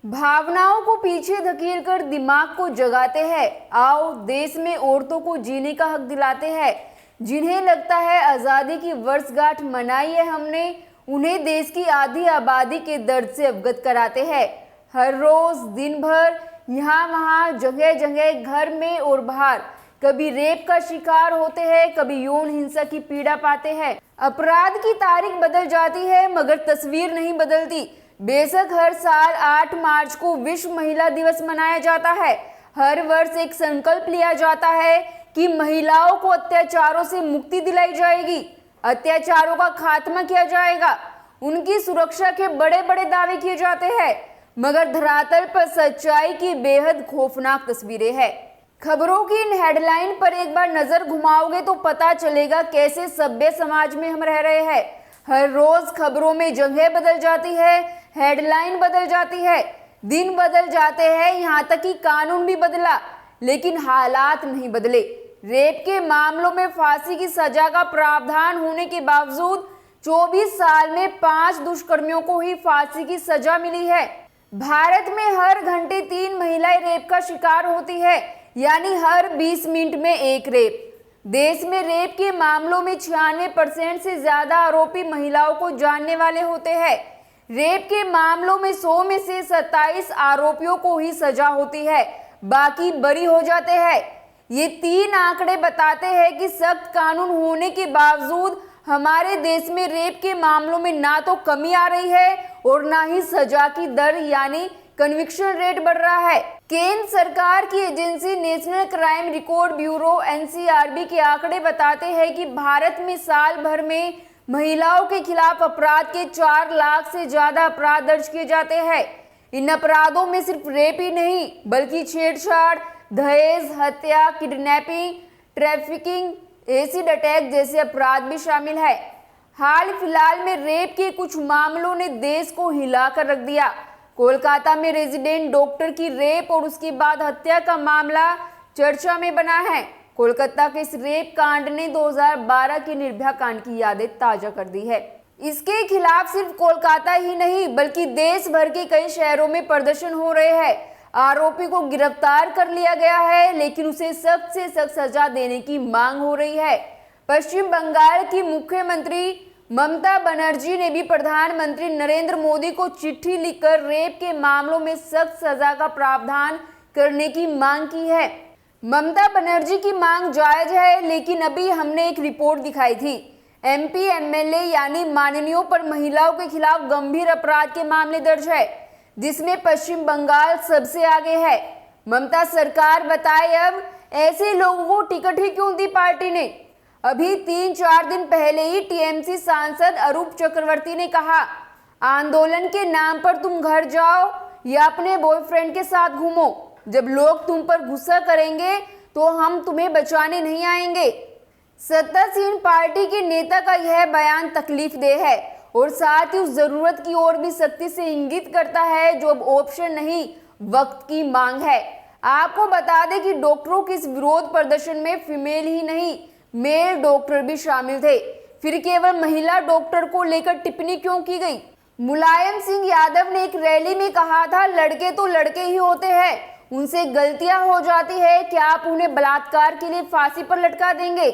भावनाओं को पीछे धकेलकर दिमाग को जगाते हैं। आओ देश में औरतों को जीने का हक दिलाते हैं। जिन्हें लगता है आज़ादी की वर्षगांठ मनाई है हमने, उन्हें देश की आधी आबादी के दर्द से अवगत कराते हैं। हर रोज दिन भर यहाँ वहाँ जगह जगह घर में और बाहर कभी रेप का शिकार होते हैं, कभी यौन हिंसा की पीड़ा पाते हैं। अपराध की तारीख बदल जाती है मगर तस्वीर नहीं बदलती। बेशक हर साल 8 मार्च को विश्व महिला दिवस मनाया जाता है। हर वर्ष एक संकल्प लिया जाता है कि महिलाओं को अत्याचारों से मुक्ति दिलाई जाएगी, अत्याचारों का खात्मा किया जाएगा, उनकी सुरक्षा के बड़े बड़े दावे किए जाते हैं, मगर धरातल पर सच्चाई की बेहद खौफनाक तस्वीरें हैं। खबरों की इन हेडलाइन पर एक बार नजर घुमाओगे तो पता चलेगा कैसे सभ्य समाज में हम रह रहे हैं। हर रोज खबरों में जगह बदल जाती है, हेडलाइन बदल जाती है, दिन बदल जाते हैं, यहाँ तक कि कानून भी बदला, लेकिन हालात नहीं बदले। रेप के मामलों में फांसी की सजा का प्रावधान होने के बावजूद 24 साल में 5 दुष्कर्मियों को ही फांसी की सजा मिली है। भारत में हर घंटे 3 महिलाएं रेप का शिकार होती है, यानी हर 20 मिनट में एक रेप। देश में रेप के मामलों में 96% से ज्यादा आरोपी महिलाओं को जानने वाले होते हैं। रेप के मामलों में 100 में से 27 आरोपियों को ही सजा होती है, बाकी बरी हो जाते हैं। ये 3 आंकड़े बताते हैं कि सख्त कानून होने के बावजूद हमारे देश में रेप के मामलों में ना तो कमी आ रही है और ना ही सजा की दर यानी कन्विक्शन रेट बढ़ रहा है। केंद्र सरकार की agency national crime record bureau (NCRB) के आंकड़े बताते हैं कि भारत में साल भर में महिलाओं के खिलाफ अपराध के 4 लाख से ज्यादा अपराध दर्ज किए जाते हैं। इन अपराधों में सिर्फ रेप ही नहीं बल्कि छेड़छाड़, दहेज, हत्या, किडनैपिंग, ट्रैफिकिंग, एसिड अटैक जैसे अपराध भी शामिल है। हाल फिलहाल में रेप के कुछ मामलों ने देश को हिलाकर रख दिया। कोलकाता में रेजिडेंट डॉक्टर की रेप और उसके बाद हत्या का मामला चर्चा में बना है। कोलकाता के इस रेप कांड ने 2012 के निर्भया कांड की यादें ताजा कर दी है। इसके खिलाफ सिर्फ कोलकाता ही नहीं बल्कि देश भर के कई शहरों में प्रदर्शन हो रहे हैं। आरोपी को गिरफ्तार कर लिया गया है, लेकिन उसे सख्त से सख्त सजा देने की मांग हो रही है। पश्चिम बंगाल की मुख्यमंत्री ममता बनर्जी ने भी प्रधानमंत्री नरेंद्र मोदी को चिट्ठी लिखकर रेप के मामलों में सख्त सजा का प्रावधान करने की मांग की है। ममता बनर्जी की मांग जायज है, लेकिन अभी हमने एक रिपोर्ट दिखाई थी। MP MLA यानी माननीयों पर महिलाओं के खिलाफ गंभीर अपराध के मामले दर्ज है, जिसमें पश्चिम बंगाल सबसे आगे है। ममता सरकार बताए अब ऐसे लोगों को टिकट ही क्यों दी पार्टी ने। अभी 3-4 दिन पहले ही TMC सांसद अरूप चक्रवर्ती ने कहा, आंदोलन के नाम पर तुम घर जाओ या अपने बॉयफ्रेंड के साथ घूमो, जब लोग तुम पर गुस्सा करेंगे तो हम तुम्हें बचाने नहीं आएंगे। सत्तासीन पार्टी के नेता का यह बयान तकलीफदेह है और साथ ही उस जरूरत की ओर भी सख्ती से इंगित करता है जो अब ऑप्शन नहीं वक्त की मांग है। आपको बता दें कि डॉक्टरों के इस विरोध प्रदर्शन में फीमेल ही नहीं मेल डॉक्टर भी शामिल थे। फिर केवल महिला डॉक्टर को लेकर टिप्पणी क्यों की गई। मुलायम सिंह यादव ने एक रैली में कहा था, लड़के तो लड़के ही होते हैं, उनसे गलतियां हो जाती है, क्या आप उन्हें बलात्कार के लिए फांसी पर लटका देंगे।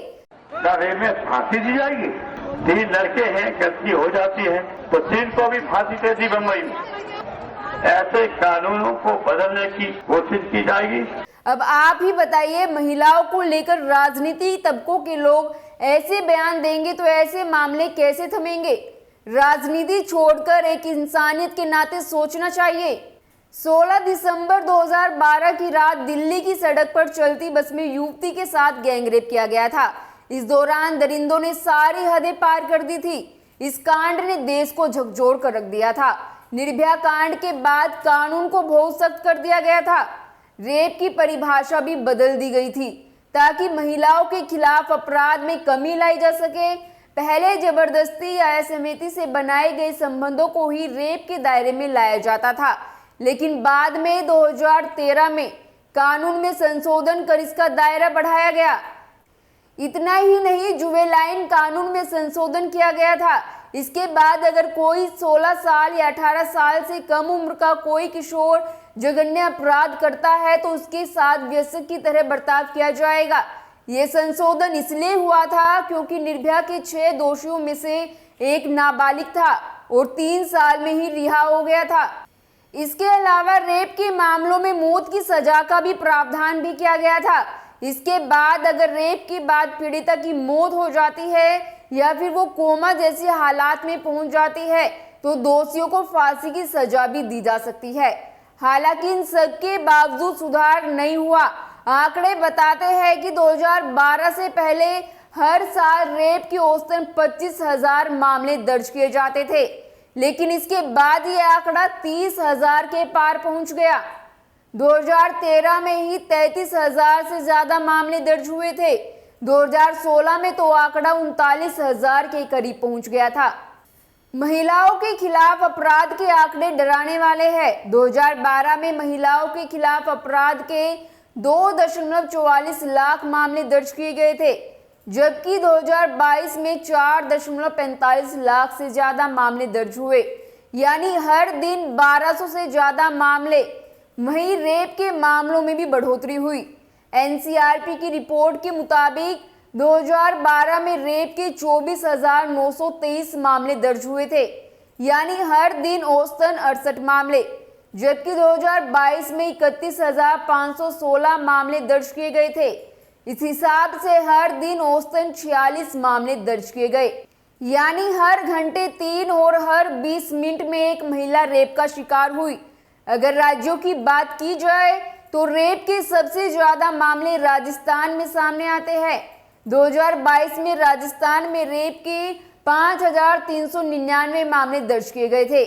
रेप में फांसी दी जाएगी? 3 लड़के हैं, गलती हो जाती है तो 3 को भी फांसी दे दी बम्बई में। ऐसे कानूनों को बदलने की कोशिश की जाएगी। अब आप ही बताइए, महिलाओं को लेकर राजनीतिक तबकों के लोग ऐसे बयान देंगे तो ऐसे मामले कैसे थमेंगे। राजनीति छोड़कर एक इंसानियत के नाते सोचना चाहिए। 16 दिसंबर 2012 की रात दिल्ली की सड़क पर चलती बस में युवती के साथ गैंगरेप किया गया था। इस दौरान दरिंदों ने सारी हदें पार कर दी थी। इस कांड ने देश को झकझोर कर रख दिया था। निर्भया कांड के बाद कानून को बहुत सख्त कर दिया गया था। रेप की परिभाषा भी बदल दी गई थी ताकि महिलाओं के खिलाफ अपराध में कमी लाई जा सके। पहले जबरदस्ती या असहमति से बनाए गए संबंधों को ही रेप के दायरे में लाया जाता था, लेकिन बाद में 2013 में कानून में संशोधन कर इसका दायरा बढ़ाया गया। इतना ही नहीं, जुवेनाइल कानून में संशोधन किया गया था। इसके बाद अगर कोई 16 साल या 18 साल से कम उम्र का कोई किशोर जघन्य अपराध करता है तो उसके साथ व्यसक की तरह बर्ताव किया जाएगा। ये संशोधन इसलिए हुआ था क्योंकि निर्भया के 6 दोषियों में से एक नाबालिग था और 3 साल में ही रिहा हो गया था। इसके अलावा रेप के मामलों में मौत की सजा का भी प्रावधान भी किया गया था। इसके बाद अगर रेप के बाद पीड़िता की मौत हो जाती है या फिर वो कोमा जैसी हालात में पहुंच जाती है तो दोषियों को फांसी की सजा भी दी जा सकती है। हालांकि इन सब के बावजूद सुधार नहीं हुआ। आंकड़े बताते हैं कि 2012 से पहले हर साल रेप के औसतन 25,000 मामले दर्ज किए जाते थे, लेकिन इसके बाद ये आंकड़ा 30,000 के पार पहुंच गया। 2013 में ही 33,000 से ज्यादा मामले दर्ज हुए थे। 2016 में तो आंकड़ा 39,000 के करीब पहुंच गया था। महिलाओं के खिलाफ अपराध के आंकड़े डराने वाले हैं। 2012 में महिलाओं के खिलाफ अपराध के 2.44 लाख मामले दर्ज किए गए थे, जबकि 2022 में 4.45 लाख से ज्यादा मामले दर्ज हुए, यानी हर दिन 1200 से ज्यादा मामले। वहीं रेप के मामलों में भी बढ़ोतरी हुई। एनसीआरपी की रिपोर्ट के मुताबिक 2012 में रेप के 24,923 मामले दर्ज हुए थे, यानी हर दिन औसतन 68 मामले, जबकि 2022 में 31,516 मामले दर्ज किए गए थे। इस हिसाब से हर दिन औसतन 46 मामले दर्ज किए गए, यानी हर घंटे 3 और हर 20 मिनट में एक महिला रेप का शिकार हुई। अगर राज्यों की बात की जाए तो रेप के सबसे ज्यादा मामले राजस्थान में सामने आते हैं। 2022 में राजस्थान में रेप के 5,399 मामले दर्ज किए गए थे।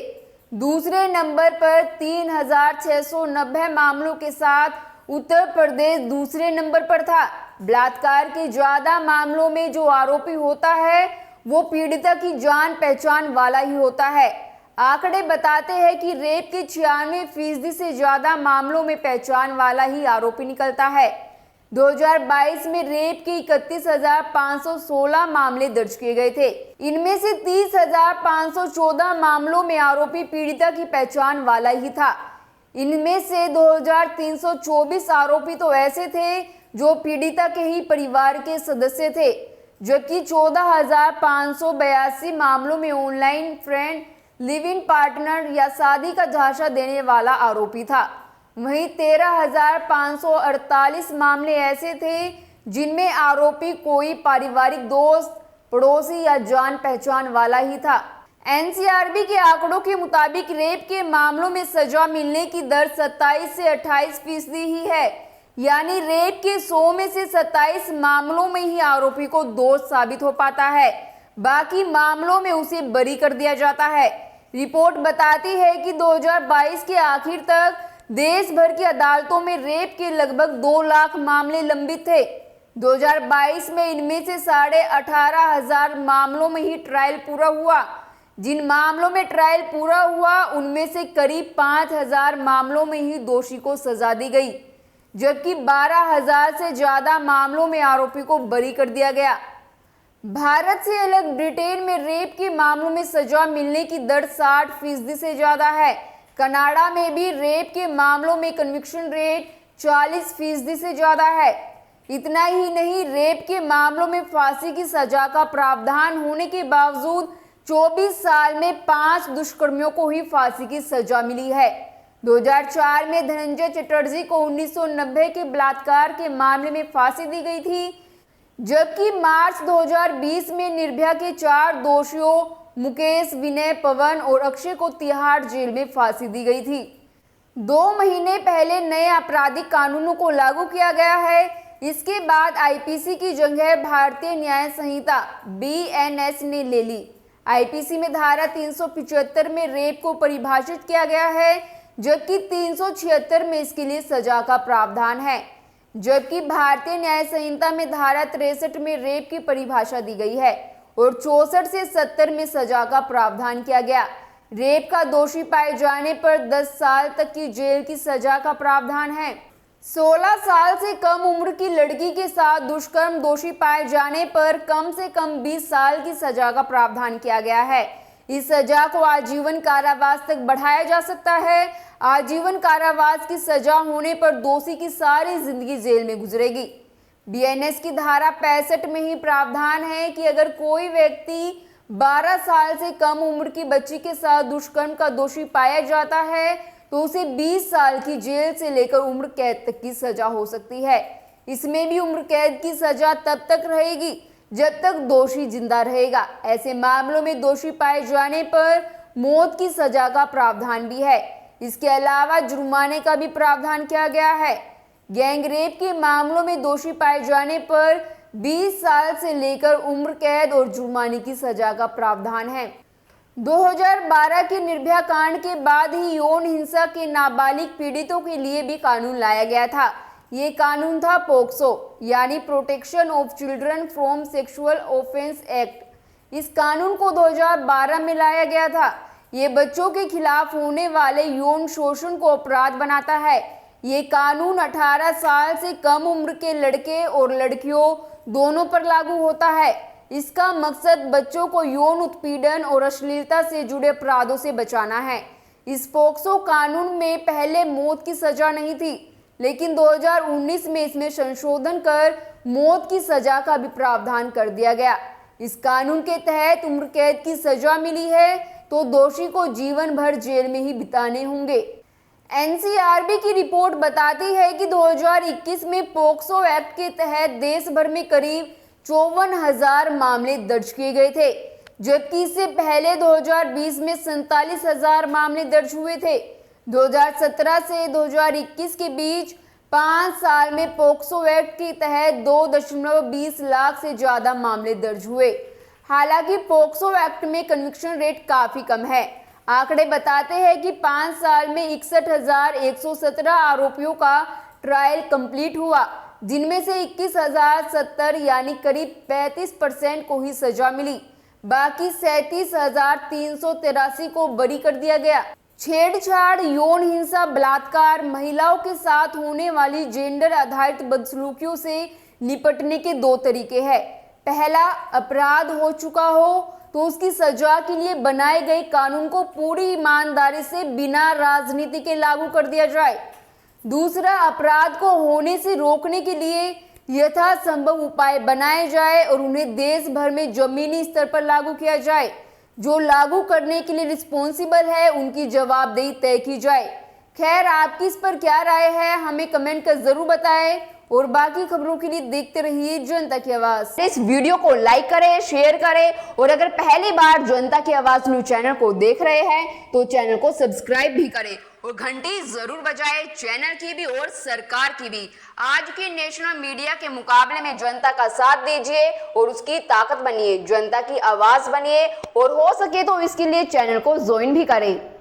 दूसरे नंबर पर 3,690 मामलों के साथ उत्तर प्रदेश दूसरे नंबर पर था। बलात्कार के ज्यादा मामलों में जो आरोपी होता है वो पीड़िता की जान पहचान वाला ही होता है। आंकड़े बताते हैं कि रेप के 96% से ज्यादा मामलों में पहचान वाला ही आरोपी निकलता है। 2022 में रेप के 31,516 मामले दर्ज किए गए थे। इनमें से 30,514 मामलों में आरोपी पीड़िता की पहचान वाला ही था। इनमें से 2,324 आरोपी तो ऐसे थे जो पीड़िता के ही परिवार के सदस्य थे, जबकि 14,582 मामलों में online friend, live in partner या शादी का झांसा देने वाला आरोपी था। वहीं 13,548 मामले ऐसे थे जिनमें आरोपी कोई पारिवारिक दोस्त, पड़ोसी या जान पहचान वाला ही था। एनसीआरबी के आंकड़ों के मुताबिक रेप के मामलों में सजा मिलने की दर 27 से 28% ही है, यानी रेप के 100 में से 27 मामलों में ही आरोपी को दोष साबित हो पाता है, बाकी मामलों में उसे बरी कर दिया जाता है। रिपोर्ट बताती है कि 2022 के आखिर तक देश भर की अदालतों में रेप के लगभग 2 लाख मामले लंबित थे। 2022 में इनमें से 18,500 मामलों में ही ट्रायल पूरा हुआ। जिन मामलों में ट्रायल पूरा हुआ उनमें से करीब 5,000 मामलों में ही दोषी को सजा दी गई, जबकि 12,000 से ज्यादा मामलों में आरोपी को बरी कर दिया गया। भारत से अलग ब्रिटेन में रेप के मामलों में सजा मिलने की दर 60% से ज्यादा है। कनाडा में भी रेप के मामलों में कन्विक्शन रेट 40% से ज्यादा है। इतना ही नहीं, रेप के मामलों में फांसी की सजा का प्रावधान होने के बावजूद 24 साल में 5 दुष्कर्मियों को ही फांसी की सजा मिली है। 2004 में धनंजय चटर्जी को 1990 के बलात्कार के मामले में फांसी दी गई थी, जबकि मार्च 2020 में निर्भया के 4 दोषियों मुकेश, विनय, पवन और अक्षय को तिहाड़ जेल में फांसी दी गई थी। 2 महीने पहले नए आपराधिक कानूनों को लागू किया गया है। इसके बाद आईपीसी की जगह भारतीय न्याय संहिता BNS ने ले ली। आईपीसी में धारा 375 में रेप को परिभाषित किया गया है, जबकि 376 में इसके लिए सजा का प्रावधान है, जबकि भारतीय न्याय संहिता में धारा 63 में रेप की परिभाषा दी गई है और 64 से 70 में सजा का प्रावधान किया गया। रेप का दोषी पाए जाने पर 10 साल तक की जेल की सजा का प्रावधान है। 16 साल से कम उम्र की लड़की के साथ दुष्कर्म दोषी पाए जाने पर कम से कम 20 साल की सजा का प्रावधान किया गया है। इस सजा को आजीवन कारावास तक बढ़ाया जा सकता है। आजीवन कारावास की सजा होने पर दोषी की सारी जिंदगी जेल में गुजरेगी। बीएनएस की धारा 65 में ही प्रावधान है कि अगर कोई व्यक्ति 12 साल से कम उम्र की बच्ची के साथ दुष्कर्म का दोषी पाया जाता है तो उसे 20 साल की जेल से लेकर उम्र कैद तक की सजा हो सकती है। इसमें भी उम्र कैद की सजा तब तक रहेगी जब तक दोषी जिंदा रहेगा। ऐसे मामलों में दोषी पाए जाने पर मौत की सजा का प्रावधान भी है। इसके अलावा जुर्माने का भी प्रावधान किया गया है। गैंगरेप के मामलों में दोषी पाए जाने पर 20 साल से लेकर उम्र कैद और जुर्माने की सजा का प्रावधान है। 2012 के निर्भया कांड के बाद ही यौन हिंसा के नाबालिग पीड़ितों के लिए भी कानून लाया गया था। ये कानून था पोक्सो यानी protection of children from sexual offence act. इस कानून को 2012 में लाया गया था। ये बच्चों के खिलाफ होने वाले यौन शोषण को अपराध बनाता है। ये कानून 18 साल से कम उम्र के लड़के और लड़कियों दोनों पर लागू होता है। इसका मकसद बच्चों को यौन उत्पीड़न और अश्लीलता से जुड़े अपराधों से बचाना है। इस पोक्सो कानून में पहले मौत की सजा नहीं थी, लेकिन 2019 में इसमें संशोधन कर मौत की सजा का भी प्रावधान कर दिया गया। इस कानून के तहत उम्र कैद की सजा मिली है तो दोषी को जीवन भर जेल में ही बिताने होंगे। एनसीआरबी की रिपोर्ट बताती है कि 2021 में पोक्सो एक्ट के तहत देश भर में करीब 54,000 मामले दर्ज किए गए थे, जबकि इससे पहले 2020 में 47,000 मामले दर्ज हुए थे। 2017 से 2021 के बीच 5 साल में पोक्सो एक्ट के तहत 2.20 लाख से ज्यादा मामले दर्ज हुए। हालांकि पोक्सो एक्ट में कन्विक्शन रेट काफी कम है। आंकड़े बताते हैं कि 5 साल में 61,117 आरोपियों का ट्रायल कंप्लीट हुआ, जिनमें से 21,070 यानी करीब 35% को ही सजा मिली। बाकी 37,383 को बरी कर दिया गया। छेड़छाड़, यौन हिंसा, बलात्कार, महिलाओं के साथ होने वाली जेंडर आधारित बदसलूकियों से निपटने के 2 तरीके हैं। पहला, अपराध हो चुका हो तो उसकी सजा के लिए बनाए गए कानून को पूरी ईमानदारी से बिना राजनीति के लागू कर दिया जाए। दूसरा, अपराध को होने से रोकने के लिए यथासंभव उपाय बनाए जाए और उन्हें देश भर में जमीनी स्तर पर लागू किया जाए। जो लागू करने के लिए रिस्पॉन्सिबल है उनकी जवाबदेही तय की जाए। खैर, आपकी इस पर क्या राय है हमें कमेंट कर जरूर बताएं और बाकी खबरों के लिए देखते रहिए जनता की आवाज। इस वीडियो को लाइक करें, शेयर करें और अगर पहली बार जनता की आवाज न्यूज चैनल को देख रहे हैं तो चैनल को सब्सक्राइब भी करें और घंटी जरूर बजाएं, चैनल की भी और सरकार की भी। आज के नेशनल मीडिया के मुकाबले में जनता का साथ दीजिए और उसकी ताकत बनिए, जनता की आवाज बनिए और हो सके तो इसके लिए चैनल को ज्वाइन भी करें।